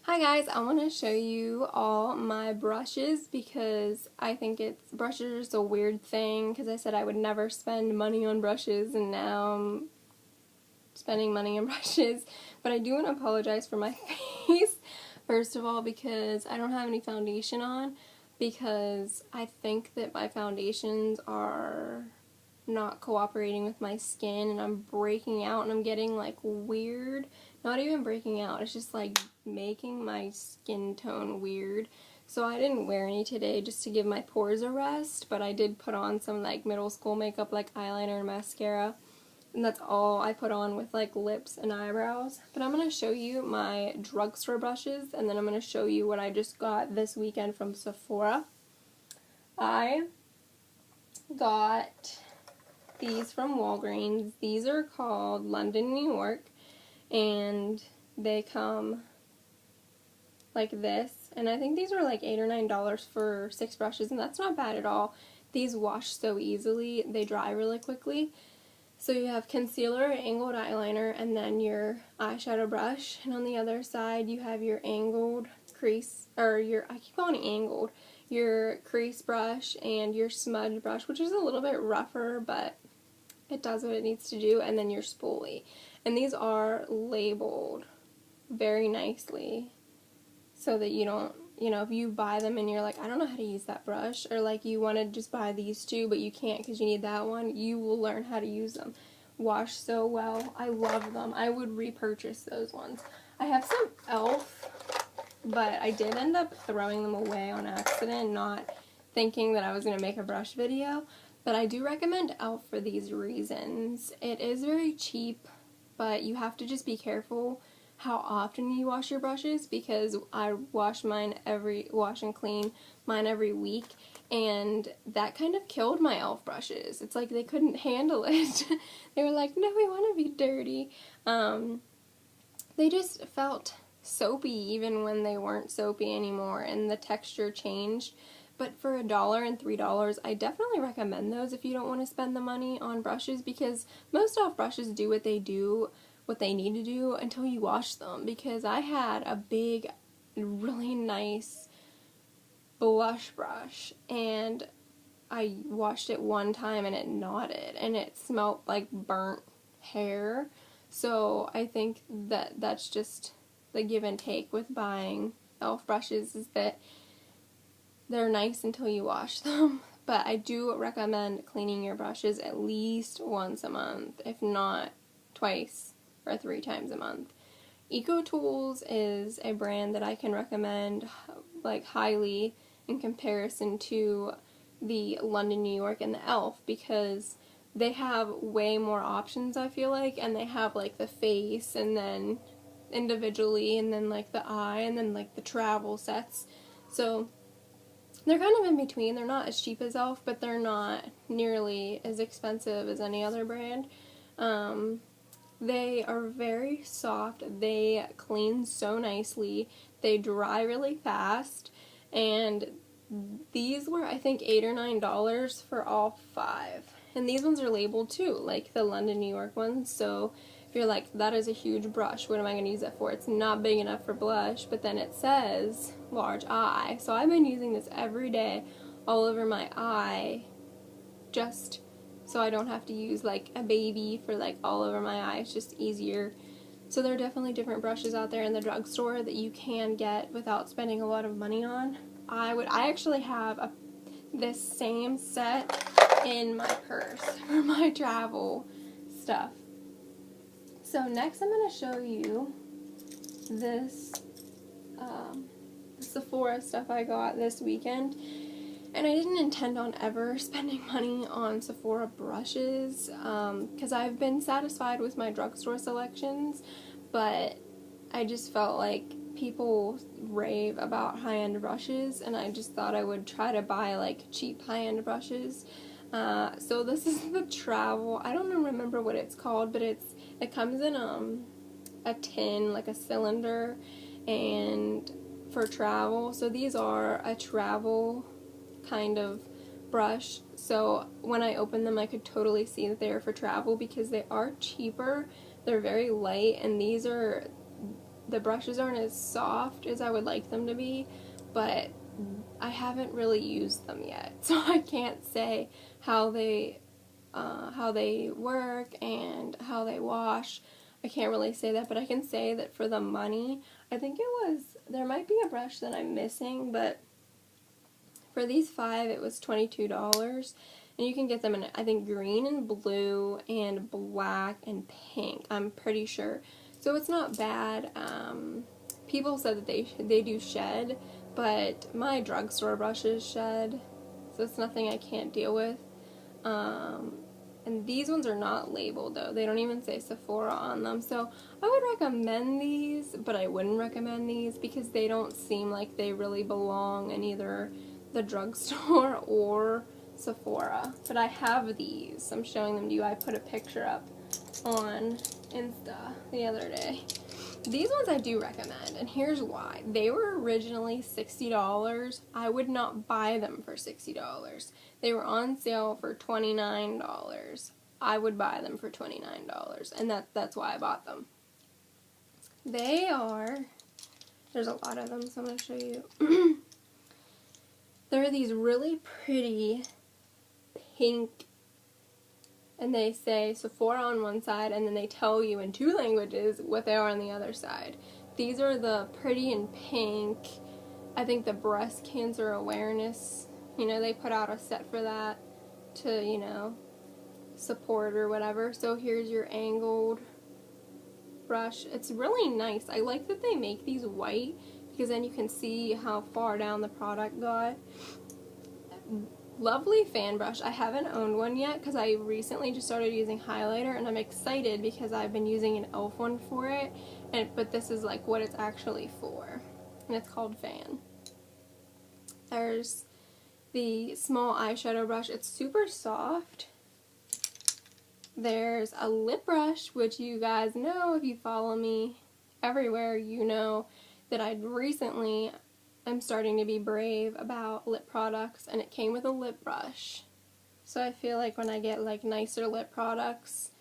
Hi guys, I want to show you all my brushes because I think brushes are just a weird thing because I said I would never spend money on brushes and now I'm spending money on brushes. But I do want to apologize for my face, first of all, because I don't have any foundation on because I think that my foundations are not cooperating with my skin and I'm breaking out and I'm getting like weird, not even breaking out, it's just like making my skin tone weird. So I didn't wear any today just to give my pores a rest, but I did put on some like middle school makeup like eyeliner and mascara, and that's all I put on with like lips and eyebrows. But I'm going to show you my drugstore brushes and then I'm going to show you what I just got this weekend from Sephora. I got these from Walgreens. These are called London, New York, and they come like this. And I think these were like $8 or $9 for 6 brushes, and that's not bad at all. These wash so easily, they dry really quickly. So you have concealer, angled eyeliner, and then your eyeshadow brush. And on the other side, you have your angled crease, or I keep calling it angled, your crease brush and your smudge brush, which is a little bit rougher, but it does what it needs to do, and then your spoolie. And these are labeled very nicely so that you don't, if you buy them and you're like, I don't know how to use that brush, or like you want to just buy these two but you can't because you need that one, you will learn how to use them. Wash so well. I love them. I would repurchase those ones. I have some e.l.f., but I did end up throwing them away on accident, not thinking that I was going to make a brush video. But I do recommend e.l.f. for these reasons. It is very cheap, but you have to just be careful how often you wash your brushes, because I wash and clean mine every week, and that kind of killed my e.l.f. brushes. It's like they couldn't handle it. They were like, no, we want to be dirty. They just felt soapy even when they weren't soapy anymore, and the texture changed. But for $1 and $3, I definitely recommend those if you don't want to spend the money on brushes, because most e.l.f. brushes do what they need to do until you wash them. Because I had a big, really nice blush brush, and I washed it one time and it knotted, and it smelled like burnt hair. So I think that that's just the give and take with buying e.l.f. brushes, is that they're nice until you wash them. But I do recommend cleaning your brushes at least once a month, if not twice or 3 times a month. EcoTools is a brand that I can recommend like highly in comparison to the London, New York, and the e.l.f. because they have way more options, I feel like, and they have like the face and then individually and then like the eye and then like the travel sets. So they're kind of in between. They're not as cheap as e.l.f., but they're not nearly as expensive as any other brand. They are very soft. They clean so nicely. They dry really fast. And these were, I think, $8 or $9 for all 5. And these ones are labeled too, like the London, New York ones. So if you're like, that is a huge brush, what am I going to use that for? It's not big enough for blush, but then it says large eye. So I've been using this every day all over my eye, just so I don't have to use like a baby for like all over my eye. It's just easier. So there are definitely different brushes out there in the drugstore that you can get without spending a lot of money on. I actually have this same set in my purse for my travel stuff. So next I'm going to show you this Sephora stuff I got this weekend. And I didn't intend on ever spending money on Sephora brushes because I've been satisfied with my drugstore selections, but I just felt like people rave about high-end brushes, and I just thought I would try to buy like cheap high-end brushes. So this is the travel. I don't remember what it's called, but it comes in a tin, like a cylinder, and for travel. So these are a travel kind of brush. So when I opened them, I could totally see that they are for travel because they are cheaper. They're very light, and these are the brushes aren't as soft as I would like them to be, but I haven't really used them yet, so I can't say how they work and how they wash. I can't really say that, but I can say that for the money, I think there might be a brush that I'm missing, but for these 5, it was $22, and you can get them in, I think, green and blue and black and pink, I'm pretty sure. So it's not bad. People said that they do shed, but my drugstore brushes shed, so it's nothing I can't deal with. And these ones are not labeled, though. They don't even say Sephora on them. So I would recommend these, but I wouldn't recommend these because they don't seem like they really belong in either the drugstore or Sephora. But I have these. I'm showing them to you. I put a picture up on Insta the other day. These ones I do recommend, and here's why. They were originally $60. I would not buy them for $60. They were on sale for $29. I would buy them for $29, and that's why I bought them. They are, there's a lot of them, so I'm going to show you. They're these really pretty pink, and they say Sephora on one side, and then they tell you in 2 languages what they are on the other side. These are the pretty and pink. I think the breast cancer awareness, they put out a set for that to, support or whatever. So here's your angled brush. It's really nice. I like that they make these white because then you can see how far down the product got. Lovely fan brush. I haven't owned one yet because I recently just started using highlighter, and I'm excited because I've been using an e.l.f. one for it, but this is like what it's actually for, and it's called Fan. There's the small eyeshadow brush. It's super soft. There's a lip brush, which you guys know if you follow me everywhere, you know that I'm starting to be brave about lip products, and it came with a lip brush. So I feel like when I get like nicer lip products,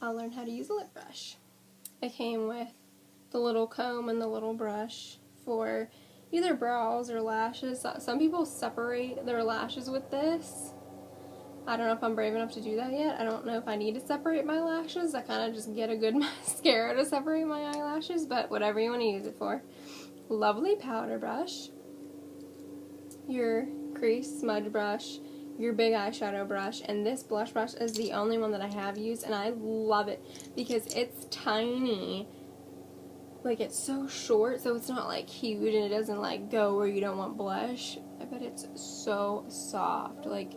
I'll learn how to use a lip brush. It came with the little comb and the little brush for either brows or lashes. Some people separate their lashes with this. I don't know if I'm brave enough to do that yet. I don't know if I need to separate my lashes. I kind of just get a good mascara to separate my eyelashes, but whatever you want to use it for. Lovely powder brush, your crease smudge brush, your big eyeshadow brush, and this blush brush is the only one that I have used, and I love it because it's tiny. Like, it's so short, so it's not like huge, and it doesn't like go where you don't want blush, but it's so soft. Like,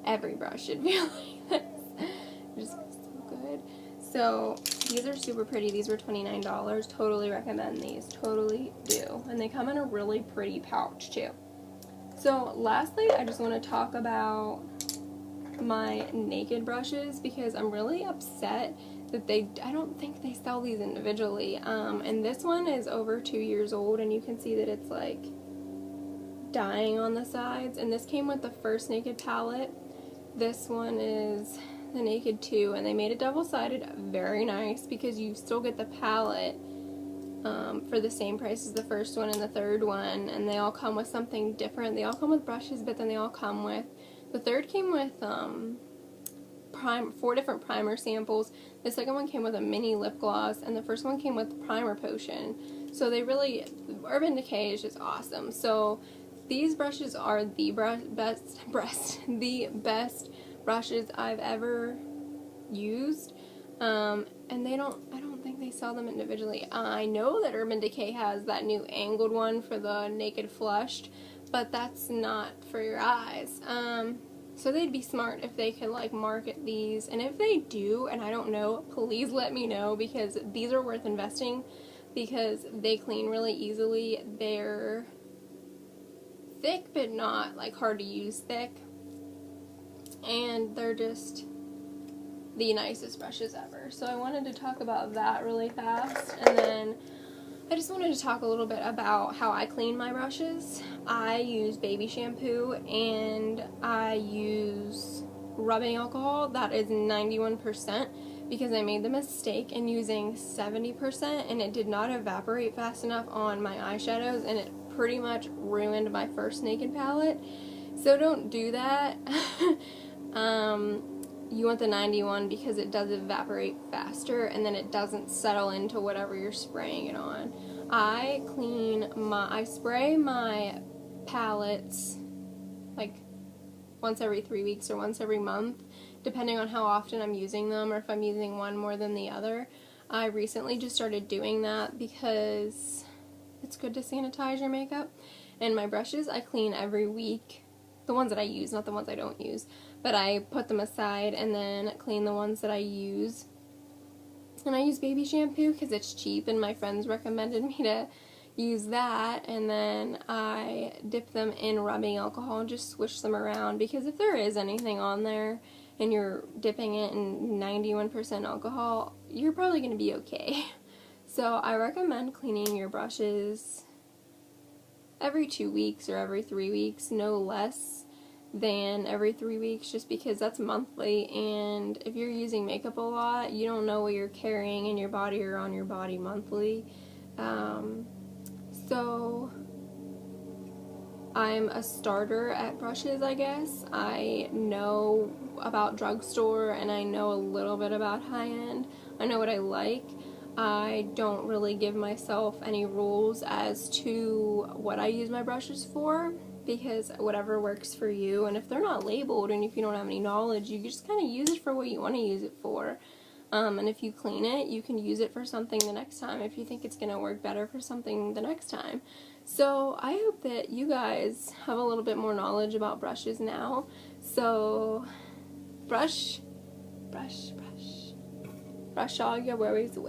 every brush should be like this. It just feels so good. So these are super pretty. These were $29. Totally recommend these. Totally do. And they come in a really pretty pouch too. So lastly, I just want to talk about my naked brushes because I'm really upset that I don't think they sell these individually. And this one is over 2 years old, and you can see that it's like dying on the sides. And this came with the first Naked palette. This one is the Naked 2, and they made it double-sided. Very nice because you still get the palette for the same price as the first one and the third one, and they all come with something different. They all come with brushes, but then they all come with, the third came with 4 different primer samples. The second one came with a mini lip gloss, and the first one came with primer potion. So they really, Urban Decay is just awesome. So these brushes are the best brushes I've ever used, and I don't think they sell them individually. I know that Urban Decay has that new angled one for the Naked Flushed, but that's not for your eyes. So they'd be smart if they could like market these, and if they do, and I don't know, please let me know because these are worth investing because they clean really easily. They're thick but not like hard to use thick, and they're just the nicest brushes ever. So I wanted to talk about that really fast, and then I just wanted to talk a little bit about how I clean my brushes. I use baby shampoo, and I use rubbing alcohol. That is 91%, because I made the mistake in using 70% and it did not evaporate fast enough on my eyeshadows, and it pretty much ruined my first Naked palette. So don't do that. You want the 91 because it does evaporate faster and then it doesn't settle into whatever you're spraying it on. I spray my palettes like once every 3 weeks or once every month, depending on how often I'm using them or if I'm using one more than the other. I recently just started doing that because it's good to sanitize your makeup. And my brushes I clean every week. The ones that I use, not the ones I don't use. But I put them aside and then clean the ones that I use. And I use baby shampoo because it's cheap and my friends recommended me to use that. And then I dip them in rubbing alcohol and just swish them around, because if there is anything on there and you're dipping it in 91% alcohol, you're probably going to be okay. So I recommend cleaning your brushes every 2 weeks or every 3 weeks, no less than every 3 weeks, just because that's monthly, and if you're using makeup a lot, you don't know what you're carrying in your body or on your body monthly. So I'm a starter at brushes, I guess. I know about Drugstore and I know a little bit about high-end. I know what I like. I don't really give myself any rules as to what I use my brushes for, because whatever works for you, and if they're not labeled and if you don't have any knowledge, you just kind of use it for what you want to use it for. And if you clean it, you can use it for something the next time if you think it's going to work better for something the next time. So I hope that you guys have a little bit more knowledge about brushes now. So brush all your worries away.